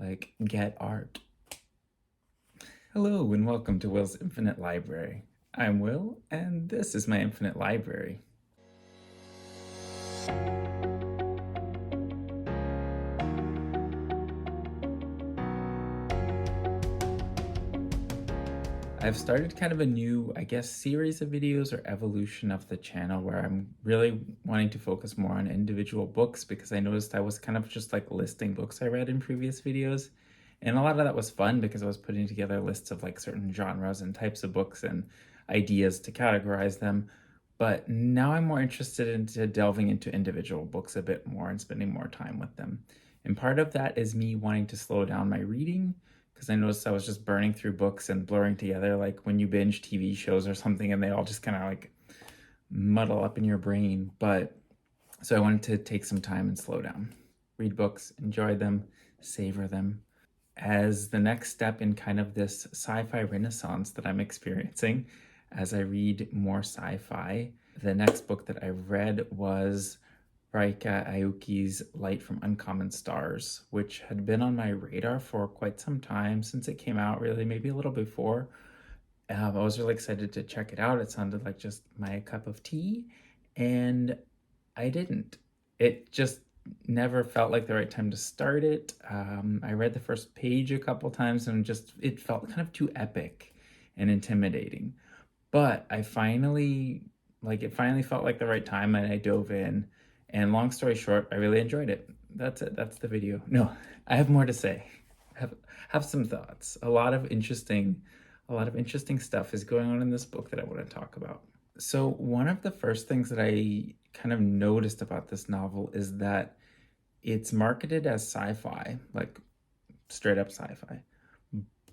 like get art. Hello and welcome to Will's Infinite Library. I'm Will and this is my infinite library. I've started kind of a new, series of videos or evolution of the channel where I'm really wanting to focus more on individual books because I noticed I was kind of just like listing books I read in previous videos. And a lot of that was fun because I was putting together lists of like certain genres and types of books and ideas to categorize them. But now I'm more interested into delving into individual books a bit more and spending more time with them. And part of that is me wanting to slow down my reading because I noticed I was just burning through books and blurring together like when you binge TV shows or something and they all just kind of like muddle up in your brain. But so I wanted to take some time and slow down, read books, enjoy them, savor them as the next step in kind of this sci-fi renaissance that I'm experiencing as I read more sci-fi. The next book that I read was Ryka Aoki's Light from Uncommon Stars, which had been on my radar for quite some time since it came out, really, maybe a little before. I was really excited to check it out. It sounded like just my cup of tea, and I didn't. It just never felt like the right time to start it. I read the first page a couple times and it felt kind of too epic and intimidating. But it finally felt like the right time and I dove in. And long story short, I really enjoyed it. That's it. That's the video. No, I have more to say. Have some thoughts. A lot of interesting stuff is going on in this book that I want to talk about. So one of the first things that I kind of noticed about this novel is that it's marketed as sci-fi, like straight up sci-fi,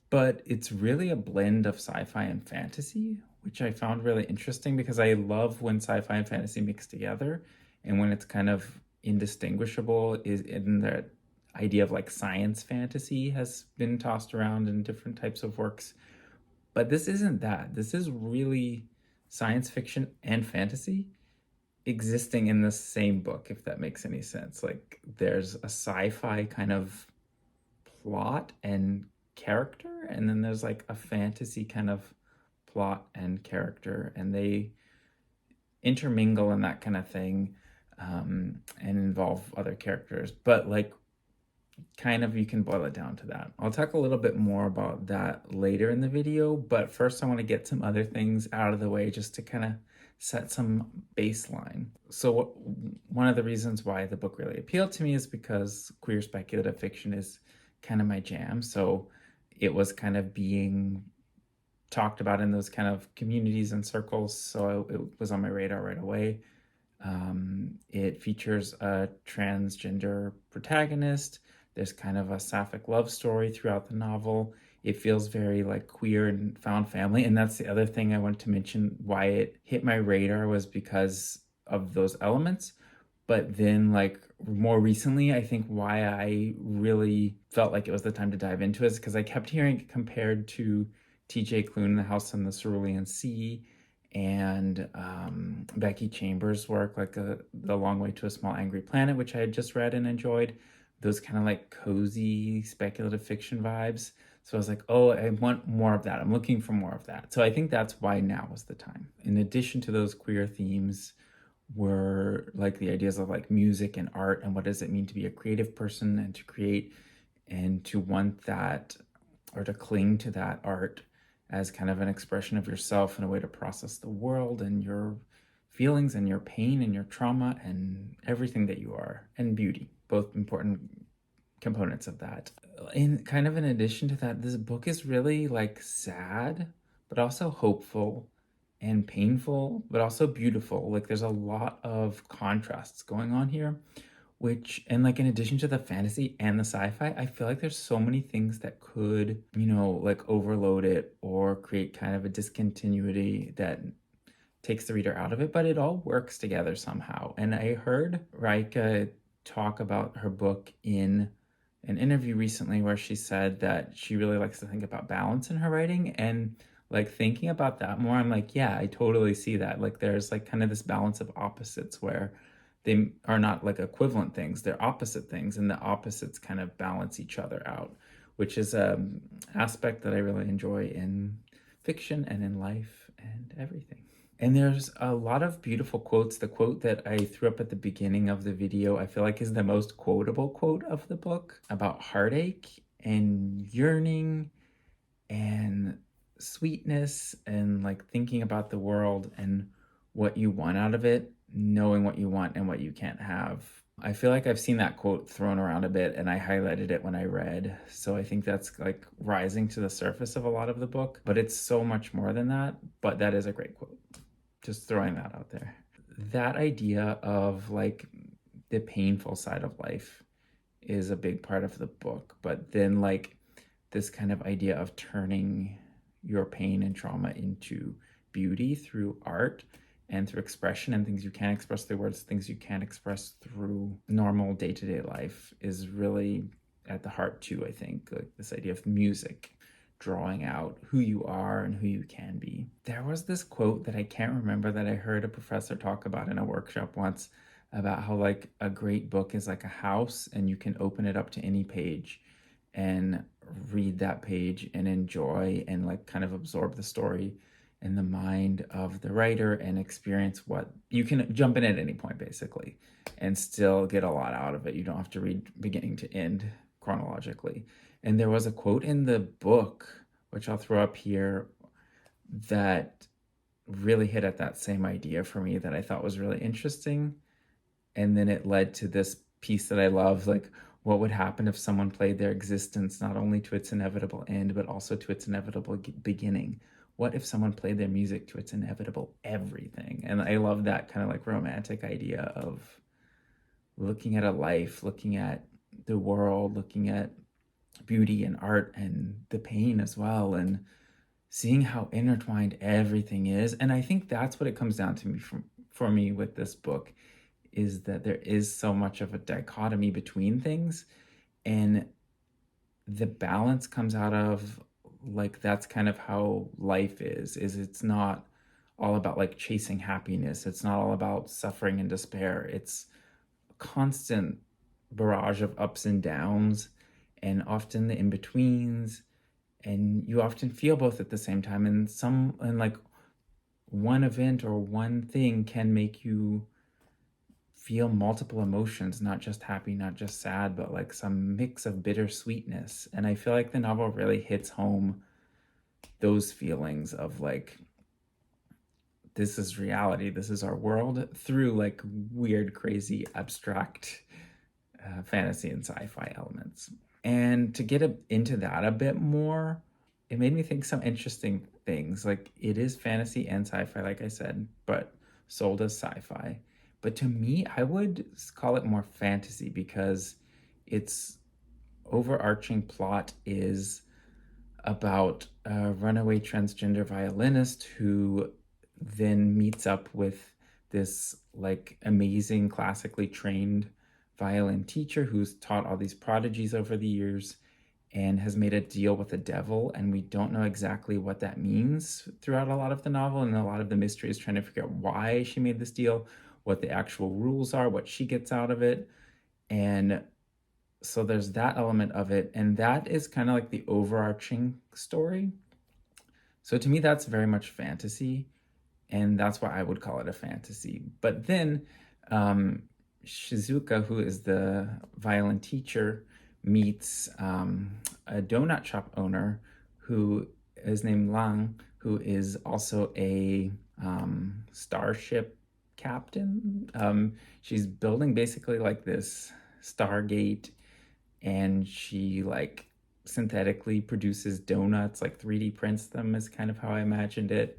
but it's really a blend of sci-fi and fantasy, which I found really interesting because I love when sci-fi and fantasy mix together and when it's kind of indistinguishable is in the idea of like science fantasy has been tossed around in different types of works. But this isn't that. This is really science fiction and fantasy existing in the same book, if that makes any sense. Like there's a sci-fi kind of plot and character, and then there's like a fantasy kind of plot and character, and they intermingle and that kind of thing, and involve other characters. But like kind of you can boil it down to that. I'll talk a little bit more about that later in the video, but first I want to get some other things out of the way just to kind of set some baseline. So one of the reasons why the book really appealed to me is because queer speculative fiction is kind of my jam. So it was kind of being talked about in those kind of communities and circles. So it was on my radar right away. It features a transgender protagonist. There's kind of a sapphic love story throughout the novel. It feels very like queer and found family. And that's the other thing I wanted to mention why it hit my radar was because of those elements. But then like more recently, I think why I really felt like it was the time to dive into it is because I kept hearing it compared to T.J. Klune, The House on the Cerulean Sea, and Becky Chambers' work, like The Long Way to a Small Angry Planet, which I had just read and enjoyed. Those kind of like cozy speculative fiction vibes. So I was like, oh, I want more of that. I'm looking for more of that. So I think that's why now was the time. In addition to those queer themes were like the ideas of like music and art and what does it mean to be a creative person and to create and to want that or to cling to that art as kind of an expression of yourself and a way to process the world and your feelings and your pain and your trauma and everything that you are, and beauty, both important components of that. In kind of in addition to that, this book is really like sad, but also hopeful and painful, but also beautiful. Like there's a lot of contrasts going on here, which, and like in addition to the fantasy and the sci-fi, I feel like there's so many things that could, like overload it or create kind of a discontinuity that takes the reader out of it, but it all works together somehow. And I heard Ryka talk about her book in an interview recently where she said that she really likes to think about balance in her writing. And like thinking about that more, I'm like, yeah, I totally see that. Like there's like kind of this balance of opposites where they are not like equivalent things, they're opposite things, and the opposites kind of balance each other out, which is an aspect that I really enjoy in fiction and in life and everything. And there's a lot of beautiful quotes. The quote that I threw up at the beginning of the video, I feel like is the most quotable quote of the book, about heartache and yearning and sweetness and like thinking about the world and what you want out of it, knowing what you want and what you can't have. I feel like I've seen that quote thrown around a bit, and I highlighted it when I read. So I think that's like rising to the surface of a lot of the book, but it's so much more than that. But that is a great quote. Just throwing that out there. That idea of like the painful side of life is a big part of the book, but then like this kind of idea of turning your pain and trauma into beauty through art and through expression, and things you can't express through words, things you can't express through normal day-to-day life, is really at the heart too, I think. Like this idea of music drawing out who you are and who you can be. There was this quote that I can't remember that I heard a professor talk about in a workshop once, about how like a great book is like a house and you can open it up to any page and read that page and enjoy and like kind of absorb the story in the mind of the writer and experience what you can jump in at any point basically and still get a lot out of it. You don't have to read beginning to end chronologically. And there was a quote in the book, which I'll throw up here, that really hit at that same idea for me, that I thought was really interesting. And then it led to this piece that I love, like, what would happen if someone played their existence not only to its inevitable end, but also to its inevitable beginning? What if someone played their music to its inevitable everything? And I love that kind of like romantic idea of looking at a life, looking at the world, looking at beauty and art and the pain as well, and seeing how intertwined everything is. And I think that's what it comes down to for me with this book, is that there is so much of a dichotomy between things, and the balance comes out of like, that's kind of how life is it's not all about like chasing happiness, it's not all about suffering and despair, it's a constant barrage of ups and downs, and often the in-betweens, and you often feel both at the same time, and like one event or one thing can make you feel multiple emotions, not just happy, not just sad, but like some mix of bittersweetness. And I feel like the novel really hits home those feelings of like, this is reality, this is our world, through like weird, crazy, abstract fantasy and sci-fi elements. And to get into that a bit more, it made me think some interesting things. Like, it is fantasy and sci-fi, like I said, but sold as sci-fi. But to me, I would call it more fantasy, because its overarching plot is about a runaway transgender violinist who then meets up with this like amazing classically trained violin teacher who's taught all these prodigies over the years and has made a deal with the devil. And we don't know exactly what that means throughout a lot of the novel, and a lot of the mystery is trying to figure out why she made this deal, what the actual rules are, what she gets out of it. And so there's that element of it, and that is kind of like the overarching story. So to me, that's very much fantasy, and that's why I would call it a fantasy. But then Shizuka, who is the violin teacher, meets a donut shop owner who is named Lang, who is also a starship captain. She's building basically like this Stargate, and she like synthetically produces donuts, like 3D prints them, is kind of how I imagined it,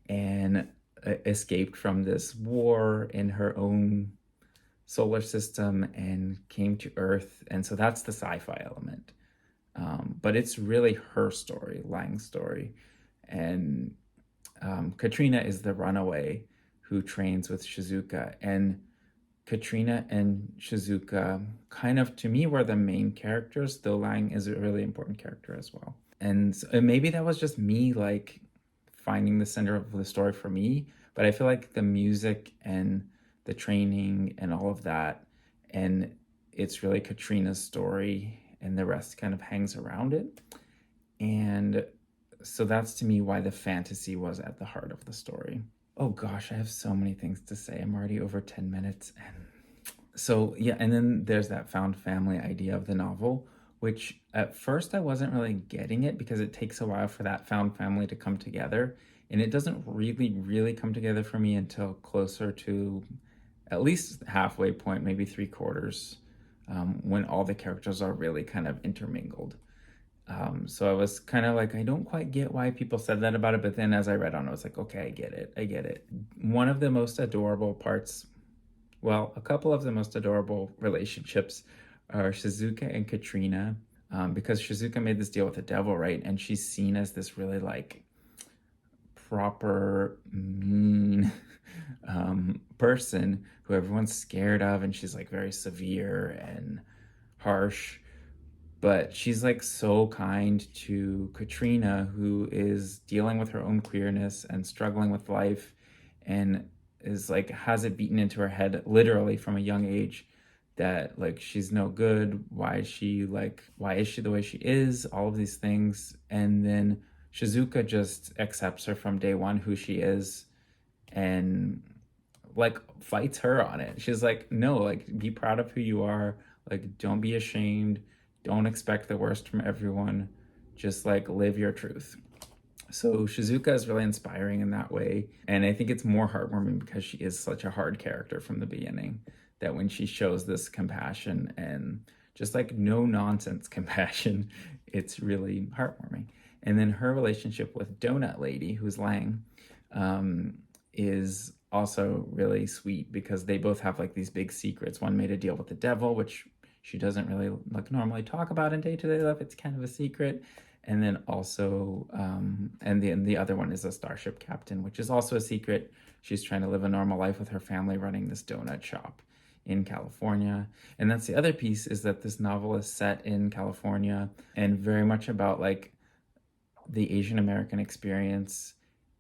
and escaped from this war in her own solar system and came to Earth. And so that's the sci-fi element. But it's really her story, Lang's story. And Katrina is the runaway who trains with Shizuka. And Katrina and Shizuka kind of, to me, were the main characters, though Lang is a really important character as well. And maybe that was just me like finding the center of the story for me, but I feel like the music and the training and all of that. And it's really Katrina's story, and the rest kind of hangs around it. And so that's to me why the fantasy was at the heart of the story. Oh gosh, I have so many things to say. I'm already over 10 minutes. And so, yeah, and then there's that found family idea of the novel, which at first I wasn't really getting it because it takes a while for that found family to come together. And it doesn't really come together for me until closer to at least halfway point, maybe three quarters, when all the characters are really kind of intermingled. So I was kind of like, I don't quite get why people said that about it. But then as I read on, I was like, okay, I get it. I get it. One of the most adorable parts, well, a couple of the most adorable relationships are Shizuka and Katrina, because Shizuka made this deal with the devil, right? And she's seen as this really like proper, mean person who everyone's scared of, and she's like very severe and harsh. But she's like so kind to Katrina, who is dealing with her own queerness and struggling with life, and is like has it beaten into her head literally from a young age that like she's no good. Why is she the way she is? All of these things. And then Shizuka just accepts her from day one who she is, and like fights her on it. She's like, no, like be proud of who you are. Like don't be ashamed. Don't expect the worst from everyone. Just like live your truth. So Shizuka is really inspiring in that way. And I think it's more heartwarming because she is such a hard character from the beginning, that when she shows this compassion and just like no nonsense compassion, it's really heartwarming. And then her relationship with Donut Lady, who's Lang, is also really sweet because they both have like these big secrets. One made a deal with the devil, which she doesn't really like normally talk about in day-to-day life. It's kind of a secret. And then also, and the other one is a starship captain, which is also a secret. She's trying to live a normal life with her family running this donut shop in California. And that's the other piece, is that this novel is set in California and very much about like the Asian American experience,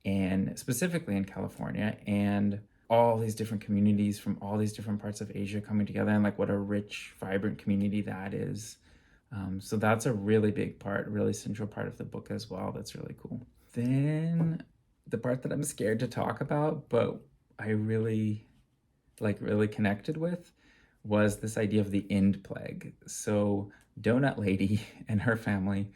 and specifically in California, and all these different communities from all these different parts of Asia coming together, and like what a rich, vibrant community that is. So that's a really big part, really central part of the book as well. That's really cool. Then the part that I'm scared to talk about, but I really connected with, was this idea of the end plague. So Donut Lady and her family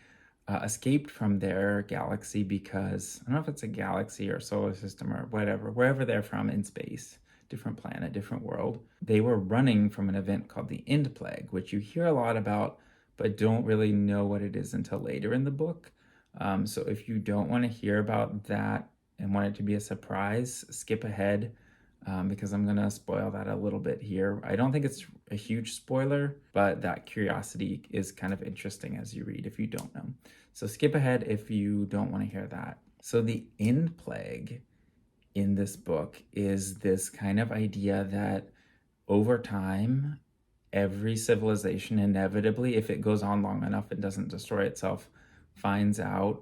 escaped from their galaxy because, I don't know if it's a galaxy or solar system or whatever, wherever they're from in space, different planet, different world. They were running from an event called the End Plague, which you hear a lot about, but don't really know what it is until later in the book. So if you don't want to hear about that and want it to be a surprise, skip ahead, because I'm going to spoil that a little bit here. I don't think it's a huge spoiler, but that curiosity is kind of interesting as you read if you don't know. So skip ahead if you don't want to hear that. So the End Plague in this book is this kind of idea that over time, every civilization inevitably, if it goes on long enough and doesn't destroy itself, finds out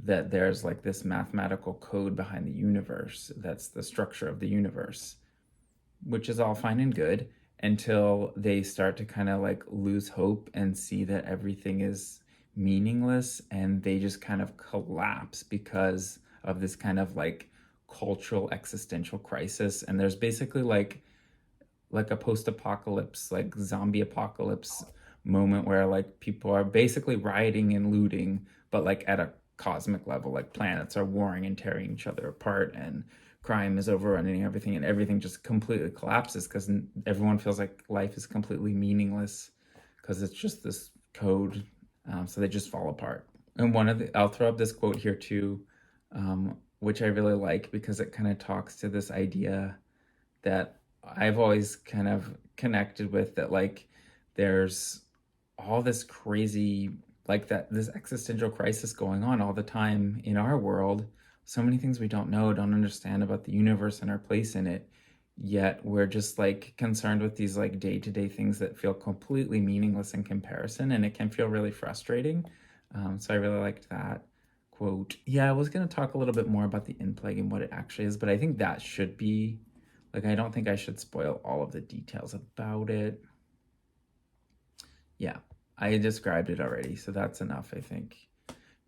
that there's like this mathematical code behind the universe. That's the structure of the universe, which is all fine and good until they start to kind of like lose hope and see that everything is meaningless, and they just kind of collapse because of this kind of like cultural existential crisis. And there's basically like a post-apocalypse, like zombie apocalypse moment where like people are basically rioting and looting, but like at a cosmic level, like planets are warring and tearing each other apart, and crime is overrunning everything, and everything just completely collapses because everyone feels like life is completely meaningless because it's just this code. So they just fall apart. And I'll throw up this quote here too, which I really like because it kind of talks to this idea that I've always kind of connected with, that like there's all this crazy, like this existential crisis going on all the time in our world. So many things we don't know, don't understand about the universe and our place in it. Yet we're just like concerned with these like day-to-day things that feel completely meaningless in comparison, and it can feel really frustrating. So I really liked that quote. Yeah, I was going to talk a little bit more about the End Plague and what it actually is, but I think that should be Like, I don't think I should spoil all of the details about it. Yeah, I described it already, so that's enough, I think,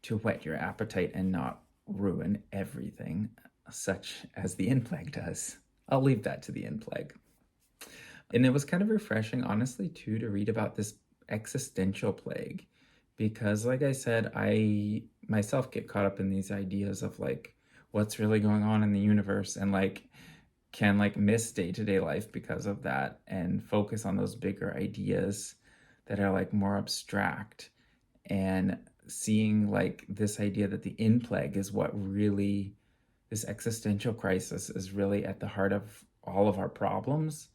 to whet your appetite and not ruin everything, such as the In Plague does. I'll leave that to the In Plague. And it was kind of refreshing, honestly, too, to read about this existential plague. Because, like I said, I myself get caught up in these ideas of like what's really going on in the universe, and like can like miss day-to-day life because of that, and focus on those bigger ideas that are like more abstract, and seeing like this idea that the in plague is what really, this existential crisis is really at the heart of all of our problems,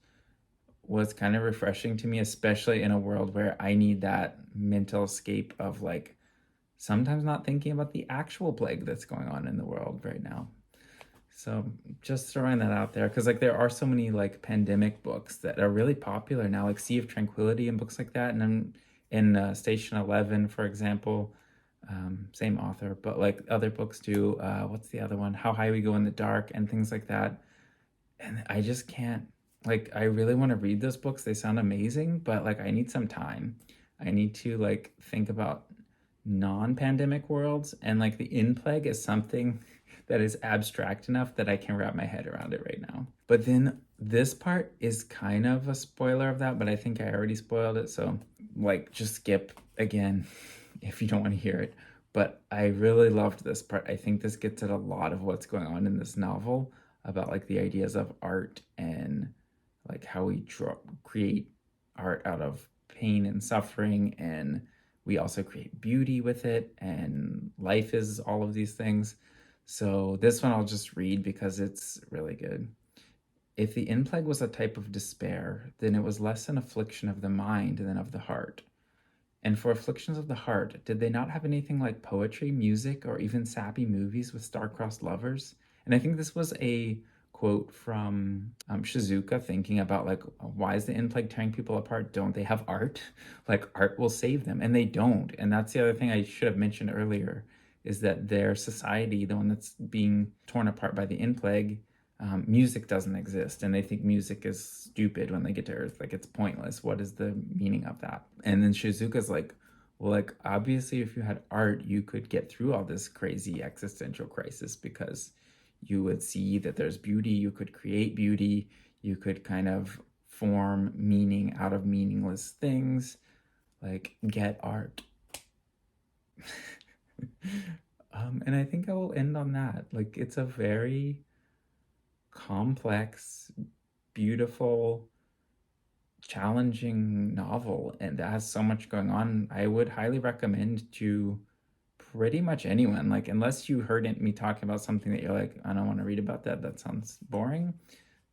was kind of refreshing to me, especially in a world where I need that mental escape of like sometimes not thinking about the actual plague that's going on in the world right now. So just throwing that out there, because like there are so many like pandemic books that are really popular now, like Sea of Tranquility and books like that. And then in Station 11, for example, same author, but like other books too. What's the other one? How High We Go in the Dark and things like that. And I just can't, like, I really want to read those books. They sound amazing, but like I need some time. I need to like think about non-pandemic worlds, and like the in plague is something that is abstract enough that I can wrap my head around it right now. But then this part is kind of a spoiler of that, but I think I already spoiled it, so like just skip again if you don't want to hear it. But I really loved this part. I think this gets at a lot of what's going on in this novel about like the ideas of art, and like how we create art out of pain and suffering, and we also create beauty with it, and life is all of these things. So this one I'll just read because it's really good. If the in plague was a type of despair, then it was less an affliction of the mind than of the heart. And for afflictions of the heart, did they not have anything like poetry, music, or even sappy movies with star-crossed lovers? And I think this was a quote from Shizuka, thinking about like, why is the in plague tearing people apart? Don't they have art? Like art will save them, and they don't. And that's the other thing I should have mentioned earlier, is that their society, the one that's being torn apart by the in plague, music doesn't exist, and they think music is stupid when they get to Earth. Like it's pointless. What is the meaning of that? And then Shizuka's like, well, like obviously if you had art, you could get through all this crazy existential crisis, because you would see that there's beauty, you could create beauty, you could kind of form meaning out of meaningless things, like get art. And I think I will end on that. Like it's a very complex, beautiful, challenging novel, and that has so much going on. I would highly recommend to pretty much anyone. Like unless you heard me talking about something that you're like, I don't want to read about that, that sounds boring.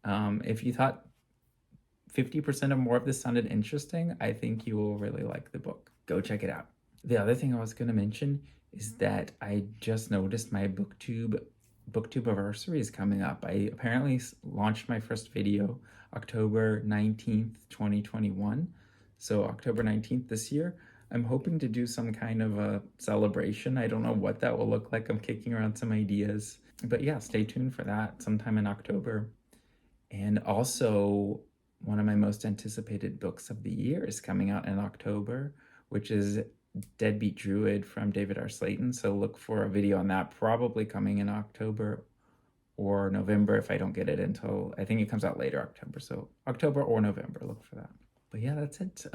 If you thought 50% or more of this sounded interesting, I think you will really like the book. Go check it out. The other thing I was going to mention is that I just noticed my booktube anniversary is coming up. I apparently launched my first video October 19th, 2021. So October 19th this year. I'm hoping to do some kind of a celebration. I don't know what that will look like. I'm kicking around some ideas. But yeah, stay tuned for that sometime in October. And also, one of my most anticipated books of the year is coming out in October, which is Deadbeat Druid from David R. Slayton. So look for a video on that, probably coming in October or November if I don't get it until, I think it comes out later October. So October or November, look for that. But yeah, that's it.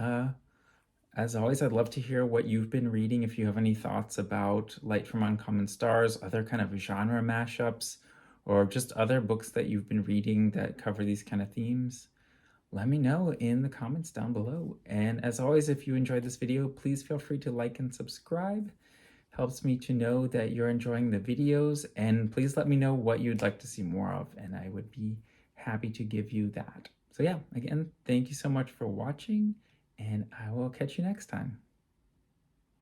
As always, I'd love to hear what you've been reading. If you have any thoughts about Light from Uncommon Stars, other kind of genre mashups, or just other books that you've been reading that cover these kind of themes, let me know in the comments down below. And as always, if you enjoyed this video, please feel free to like and subscribe. Helps me to know that you're enjoying the videos, and please let me know what you'd like to see more of, and I would be happy to give you that. So yeah, again, thank you so much for watching, and I will catch you next time.